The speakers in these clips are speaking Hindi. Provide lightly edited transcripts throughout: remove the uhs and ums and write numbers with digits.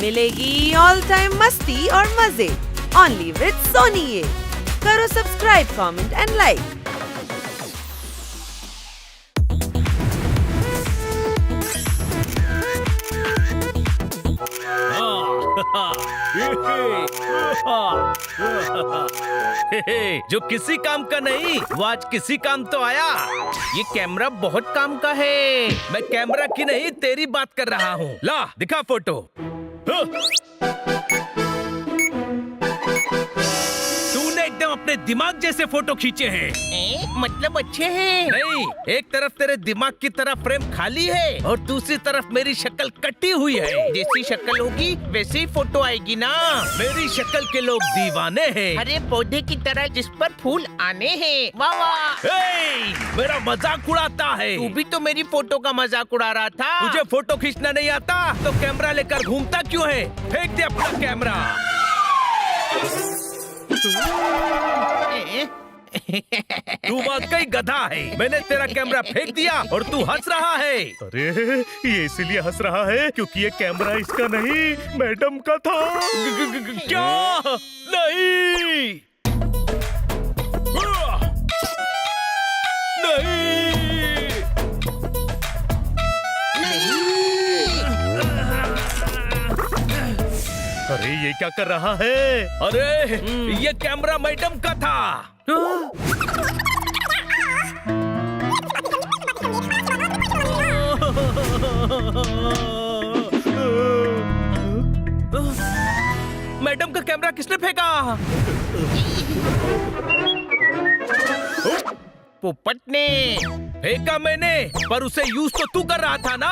मिलेगी ऑल टाइम मस्ती और मजे ओनली विद सोनी। ये करो सब्सक्राइब, कमेंट एंड लाइक। जो किसी काम का नहीं वो आज किसी काम तो आया। ये कैमरा बहुत काम का है। मैं कैमरा की नहीं तेरी बात कर रहा हूँ। ला दिखा फोटो। तूने एकदम अपने दिमाग जैसे फोटो खींचे हैं। मतलब अच्छे हैं? नहीं, एक तरफ तेरे दिमाग की तरफ फ्रेम खाली है और दूसरी तरफ मेरी शक्ल कटी हुई है। जैसी शक्ल होगी वैसे ही फोटो आएगी ना। मेरी शक्ल के लोग दीवाने हैं। हरे पौधे की तरह जिस पर फूल आने हैं। वाह वाह। मेरा मजाक उड़ाता है। तू भी तो मेरी फोटो का मजाक उड़ा रहा था। तुझे फोटो खींचना नहीं आता तो कैमरा लेकर घूमता क्यों है? फेंक दे अपना कैमरा। तू वाकई गधा है। मैंने तेरा कैमरा फेंक दिया और तू हंस रहा है। अरे ये इसीलिए हंस रहा है क्योंकि ये कैमरा इसका नहीं मैडम का था। क्या? नहीं अरे ये क्या कर रहा है? अरे ये कैमरा मैडम का था। मैडम का कैमरा किसने फेंका? पोपट ने फेंका मैंने, पर उसे यूज तो तू कर रहा था ना।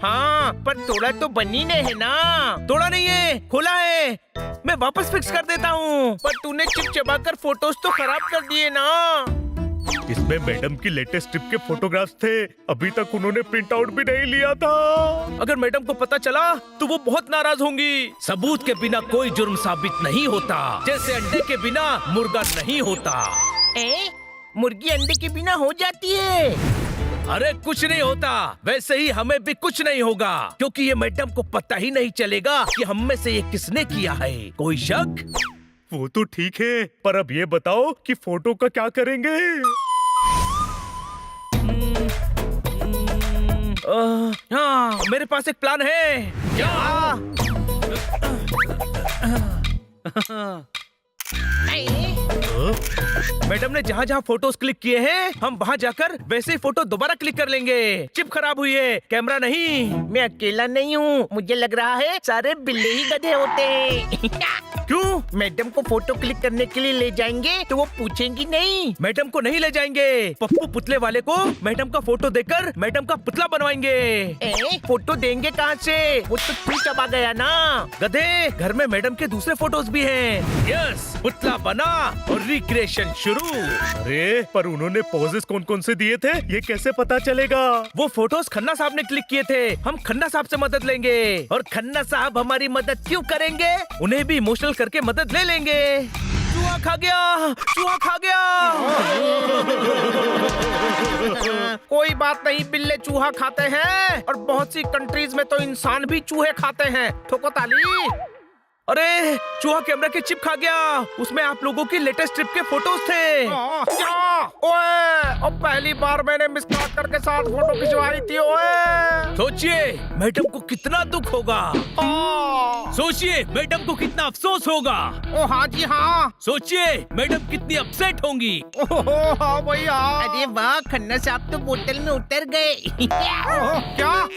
हाँ, पर तोड़ा तो बनी ने है ना। तोड़ा नहीं है, खोला है। मैं वापस फिक्स कर देता हूँ। पर तूने चिपचिपा कर फोटोज तो खराब कर दिए ना। इसमें मैडम की लेटेस्ट ट्रिप के फोटोग्राफ्स थे। अभी तक उन्होंने प्रिंट आउट भी नहीं लिया था। अगर मैडम को पता चला तो वो बहुत नाराज होंगी। सबूत के बिना कोई जुर्म साबित नहीं होता, जैसे अंडे के बिना मुर्गा नहीं होता। मुर्गी अंडे के बिना हो जाती है। अरे कुछ नहीं होता। वैसे ही हमें भी कुछ नहीं होगा, क्योंकि ये मैडम को पता ही नहीं चलेगा कि हम में से ये किसने किया है। कोई शक? वो तो ठीक है, पर अब ये बताओ कि फोटो का क्या करेंगे? हाँ, मेरे पास एक प्लान है। क्या? मैडम ने जहाँ जहाँ फोटोज क्लिक किए हैं, हम वहाँ जाकर वैसे ही फोटो दोबारा क्लिक कर लेंगे। चिप खराब हुई है, कैमरा नहीं। मैं अकेला नहीं हूँ। मुझे लग रहा है सारे बिल्ले ही गधे होते हैं। क्यों? मैडम को फोटो क्लिक करने के लिए ले जाएंगे तो वो पूछेंगी नहीं। मैडम को नहीं ले जाएंगे। पप्पू पुतले वाले को मैडम का फोटो देकर मैडम का पुतला बनवाएंगे। फोटो देंगे कहाँ से? वो तो तू चबा गया ना। गधे, घर में मैडम के दूसरे फोटोज भी हैं। यस, पुतला बना और रिक्रिएशन शुरू। अरे पर उन्होंने पोजेस कौन कौन से दिए थे, ये कैसे पता चलेगा? वो फोटोज खन्ना साहब ने क्लिक किए थे। हम खन्ना साहब से मदद लेंगे। और खन्ना साहब हमारी मदद क्यों करेंगे? उन्हें भी इमोशनल करके मदद ले लेंगे। चूहा खा गया, चूहा खा गया। कोई बात नहीं, बिल्ले चूहा खाते हैं और बहुत सी कंट्रीज में तो इंसान भी चूहे खाते हैं। ठोको ताली। अरे चूहा कैमरा की चिप खा गया। उसमें आप लोगों की लेटेस्ट ट्रिप के फोटोज थे। क्या? ओए, अब पहली बार मैंने मिस काकर के साथ फोटो खिंचवाई थी। ओए, सोचिए मैडम को कितना दुख होगा। सोचिए मैडम को कितना अफसोस होगा। ओ हाँ जी हाँ। सोचिए मैडम कितनी अपसेट होंगी। हाँ भैया। अरे वाह, खन्ना साहब तो बोतल में उतर गए। क्या?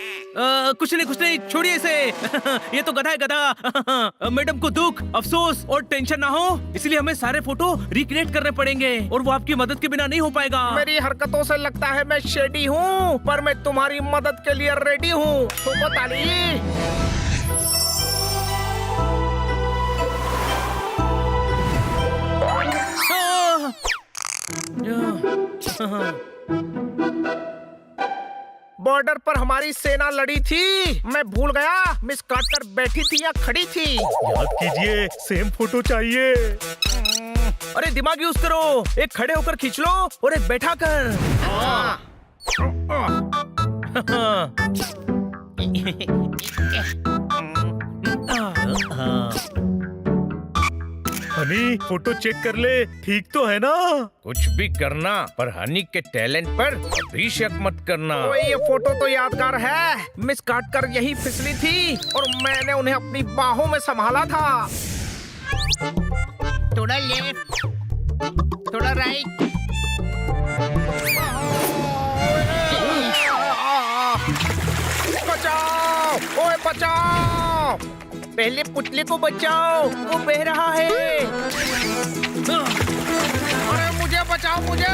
कुछ नहीं, छोड़िए इसे। ये तो गधा है, गधा। मैडम को दुख, अफसोस और टेंशन ना हो, इसलिए हमें सारे फोटो रिक्रिएट करने पड़ेंगे और वो आपकी मदद के बिना नहीं हो पाएगा। मेरी हरकतों से लगता है मैं शेडी हूँ, पर मैं तुम्हारी मदद के लिए रेडी हूँ। ठोको ताली। बॉर्डर पर हमारी सेना लड़ी थी। मैं भूल गया मिस काटर बैठी थी या खड़ी थी। याद कीजिए, सेम फोटो चाहिए। अरे दिमाग यूज करो। एक खड़े होकर खींच लो और एक बैठा कर। हनी फोटो चेक कर ले, ठीक तो है ना? कुछ भी करना पर हनी के टैलेंट पर कभी शक मत करना। ओए ये फोटो तो यादगार है। मिस काटकर यही फिसली थी और मैंने उन्हें अपनी बाहों में संभाला था। थोड़ा लेफ्ट, थोड़ा राइट। बचाओ, ओए बचाओ, पहले पुतले को बचाओ, वो बह रहा है। अरे मुझे बचाओ, मुझे।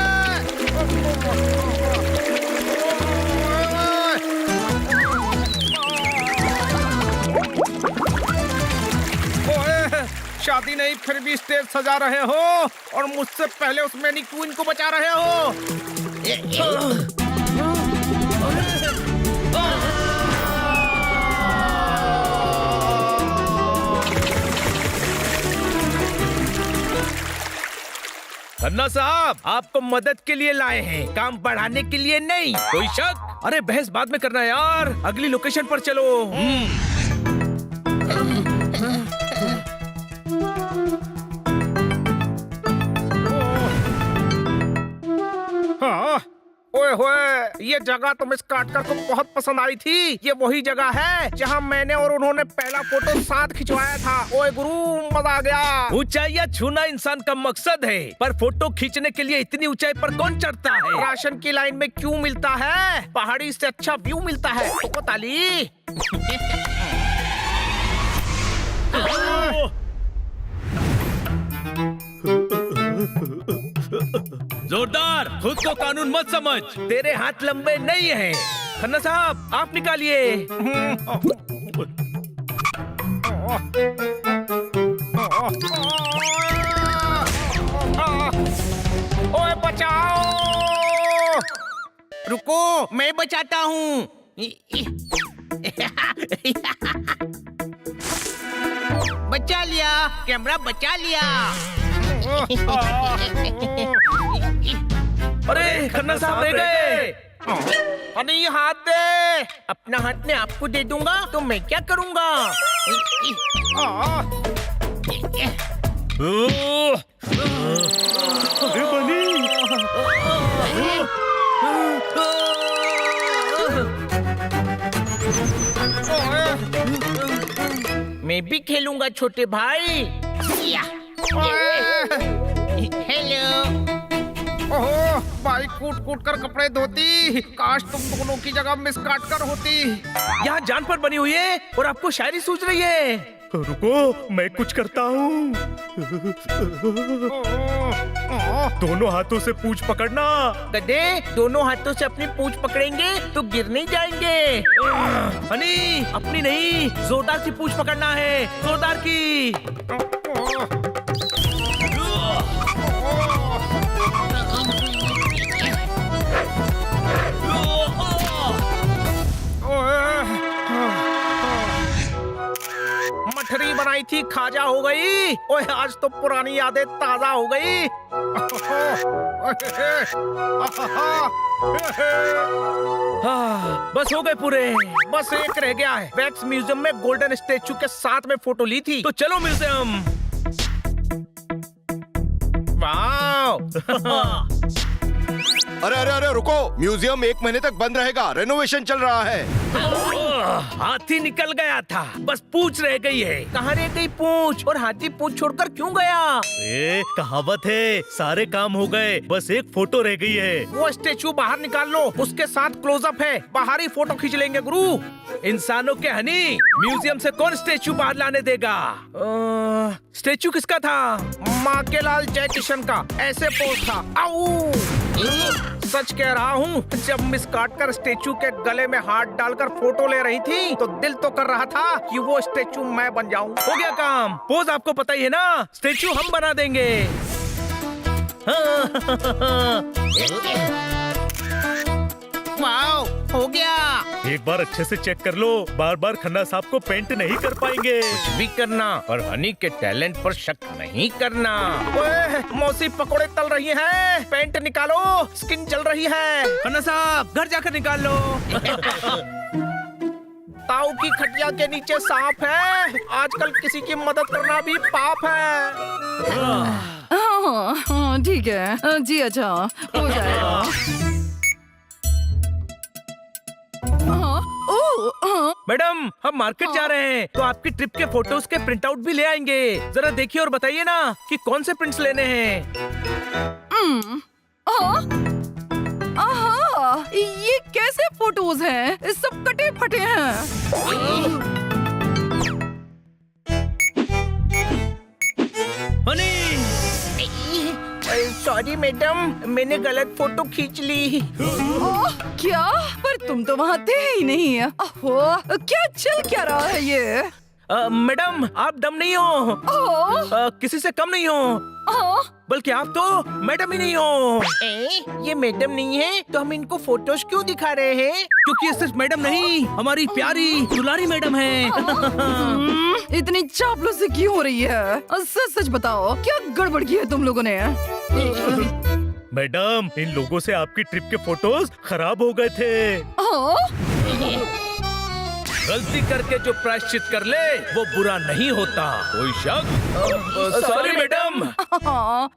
ओए, शादी नहीं फिर भी स्टेज सजा रहे हो और मुझसे पहले उस मैनीक्वीन को बचा रहे हो। खन्ना साहब आपको मदद के लिए लाए हैं, काम बढ़ाने के लिए नहीं। कोई शक? अरे बहस बाद में करना यार, अगली लोकेशन पर चलो। हाँ, ओए होए, ये जगह तो मिस काटकर को बहुत पसंद आई थी। ये वही जगह है जहाँ मैंने और उन्होंने पहला फोटो साथ खिंचवाया था। ओए गुरु, मजा आ गया। ऊंचाइयां छूना इंसान का मकसद है, पर फोटो खींचने के लिए इतनी ऊंचाई पर कौन चढ़ता है? राशन की लाइन में क्यों मिलता है? पहाड़ी से अच्छा व्यू मिलता है। ओ ताली। जोरदार, खुद को कानून मत समझ, तेरे हाथ लंबे नहीं हैं। खन्ना साहब आप निकालिए। ओए बचाओ। रुको, मैं बचाता हूँ। बचा लिया, कैमरा बचा लिया। अरे खन्ना साहब रह गए। अरे हाथ दे। अपना हाथ मैं आपको दे दूंगा तो मैं क्या करूंगा? अरे बनी, मैं भी खेलूंगा छोटे भाई। हेलो। ओहो, भाई कूट कूट कर कपड़े धोती। काश तुम दोनों की जगह मिस काटकर होती। यहाँ जान पर बनी हुई है और आपको शायरी सूझ रही है। रुको मैं कुछ करता हूँ। दोनों हाथों से पूंछ पकड़ना। गधे, दोनों हाथों से अपनी पूंछ पकड़ेंगे तो गिर नहीं जाएंगे। हनी, अपनी नहीं, जोरदार की पूंछ पकड़ना है, जोरदार की। मठरी बनाई थी, खाजा हो गई। ओए आज तो पुरानी यादें ताजा हो गई। बस हो गए पूरे। बस एक रह गया है। वैक्स म्यूजियम में गोल्डन स्टेचू के साथ में फोटो ली थी। तो चलो म्यूजियम। वाह। अरे अरे अरे रुको, म्यूजियम 1 महीने तक बंद रहेगा, रेनोवेशन चल रहा है। हाथी निकल गया था, बस पूंछ रह गई है। कहाँ रह गई पूंछ? और हाथी पूंछ छोड़कर क्यों गया? कहावत है, सारे काम हो गए, बस एक फोटो रह गई है। वो स्टेचू बाहर निकाल लो, उसके साथ क्लोजअप है। बाहर ही फोटो खींच लेंगे गुरु। इंसानों के हनी, म्यूजियम से कौन स्टेचू बाहर लाने देगा? स्टेचू किसका था? माँ के लाल जय किशन का। ऐसे पोज था। आऊ। सच कह रहा हूँ, जब मिस काटकर स्टेचू के गले में हाथ डालकर फोटो ले रही थी तो दिल तो कर रहा था कि वो स्टेचू मैं बन जाऊं। हो गया काम। पोज आपको पता ही है ना, स्टेचू हम बना देंगे। वाओ, हो गया। एक बार अच्छे से चेक कर लो, बार बार खन्ना साहब को पेंट नहीं कर पाएंगे। कुछ भी करना पर हनी के टैलेंट पर शक नहीं करना। ओए, मौसी पकोड़े तल रही हैं। पेंट निकालो, स्किन जल रही है। खन्ना साहब घर जाकर निकाल लो। ताऊ की खटिया के नीचे सांप है। आजकल किसी की मदद करना भी पाप है। हाँ, ठीक है जी, अच्छा हो जाएगा। हाँ, ओह, हाँ, मैडम हम मार्केट जा रहे हैं तो आपकी ट्रिप के फोटोज के प्रिंट आउट भी ले आएंगे। जरा देखिए और बताइए ना कि कौन से प्रिंट्स लेने हैं। हाँ, आहा, ये कैसे फोटोज हैं? सब कटे फटे हैं। हनी, सॉरी मैडम, मैंने गलत फोटो खींच ली। ओह, क्या? पर तुम तो वहाँ थे ही नहीं। ओह, क्या चल क्या रहा है ये? मैडम आप डम नहीं हो, ओह, किसी से कम नहीं हो, हाँ, बल्कि आप तो मैडम ही नहीं हो। ये मैडम नहीं है तो हम इनको फोटोज क्यों दिखा रहे हैं? क्योंकि ये सिर्फ मैडम नहीं, हमारी प्यारी दुलारी मैडम है। इतनी चापलूसी क्यों हो रही है? सच सच बताओ, क्या गड़बड़ की है तुम लोगों ने? मैडम इन लोगों से आपकी ट्रिप के फोटोज खराब हो गए थे। गलती करके जो प्रायश्चित कर ले वो बुरा नहीं होता। कोई शक? Sorry madam.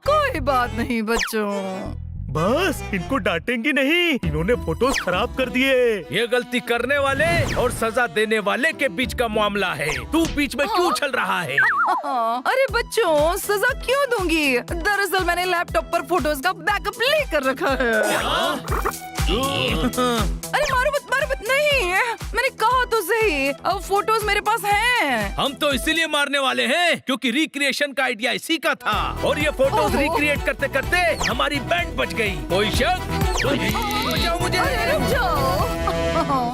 कोई बात नहीं बच्चों। बस इनको डांटेंगी नहीं, इन्होंने फोटोज खराब कर दिए। ये गलती करने वाले और सजा देने वाले के बीच का मामला है। तू बीच में क्यों उछल रहा है? अरे बच्चों, सजा क्यों दूंगी? दरअसल मैंने लैपटॉप पर फोटोज का बैकअप लेकर रखा है। अरे मारो मत नहीं, मैंने कहा तो सही, अब फोटोज मेरे पास हैं। हम तो इसीलिए मारने वाले हैं क्योंकि रिक्रिएशन का आइडिया इसी का था और ये फोटोज रिक्रिएट करते करते हमारी बैंड बच गई। कोई शक? बचाओ मुझे। अरे रुक जाओ।